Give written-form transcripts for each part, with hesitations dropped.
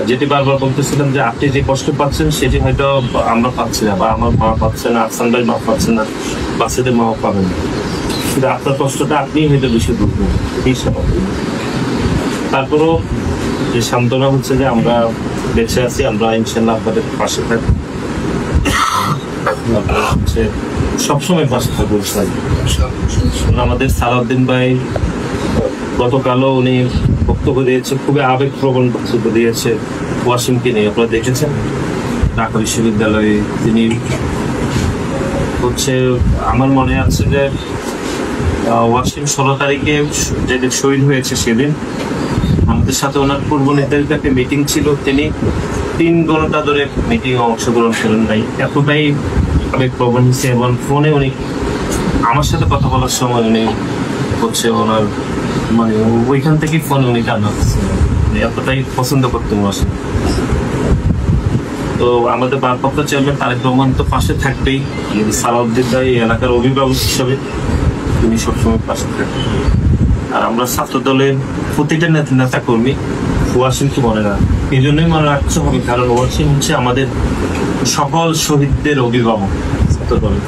যেটি বারবার বলতেছিলাম যে আপনি যে কষ্ট পাচ্ছেন সেটি হয়তো আমরা পাচ্ছি না, বা আমার মা পাচ্ছে না, আহসান ভাই মা পাচ্ছে না, বাচ্চাদের মাও পাবেন না, কিন্তু আপনার কষ্টটা আপনি হয়তো বেশি বুঝবেন, এই স্বাভাবিক। তারপরেও যে সান্ত্বনা হচ্ছে যে আমরা বেঁচে আছি, আমরা ইনশাল্লাহ আপনাদের পাশে থাকবো, হচ্ছে সবসময় পাশে থাকবো। আমাদের সালাউদ্দিন ভাই গতকালও উনি বক্তব্য দিয়েছে, খুবই আবেগপ্রবণ বক্তব্য দিয়েছে ওয়াসিমকে নিয়ে, আপনারা দেখেছেন ঢাকা বিশ্ববিদ্যালয়ে তিনি হচ্ছে, আমার মনে আছে যে ওয়াসিম 16 তারিখে যেদিন শহীদ হয়েছে সেদিন আমাদের সাথে ওনার পূর্ব নির্ধারিত একটা মিটিং ছিল, তিনি 3 ঘন্টা ধরে মিটিং অংশগ্রহণ করেন নাই, এতটাই আবেগপ্রবণ হয়েছে। এবং ফোনে উনি আমার সাথে কথা বলার সময় উনি হচ্ছে ওনার মানে ওইখান থেকেই ফোন উনি কান্না করছেন, এতটাই পছন্দ করতেন ওয়াসিম। তো আমাদের ভারপ্রাপ্ত চেয়ারম্যান তারেক রহমান তো পাশে থাকবেই, সালাউদ্দিন ভাই এলাকার অভিভাবক হিসাবে তিনি সবসময় পাশে থাকবেন। আর আমরা ছাত্র দলের প্রতিটা নেতা কর্মী ওয়াসিমকে মনে রাখ, এই জন্যই মনে রাখতে হবে, কারণ ওয়াসিম হচ্ছে আমাদের সকল শহীদদের অভিভাবক। ছাত্র দলের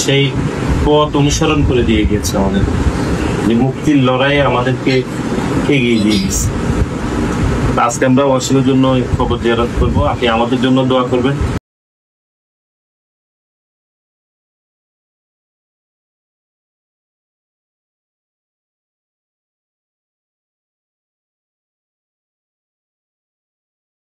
সেই পথ অনুসরণ করে দিয়ে গিয়েছে, আমাদের মুক্তির লড়াইয়ে আমাদেরকে এগিয়ে দিয়ে গেছে। আজকে আমরা ওয়াসিমের জন্য খবর জিয়ারত করবো, আপনি আমাদের জন্য দোয়া করবেন।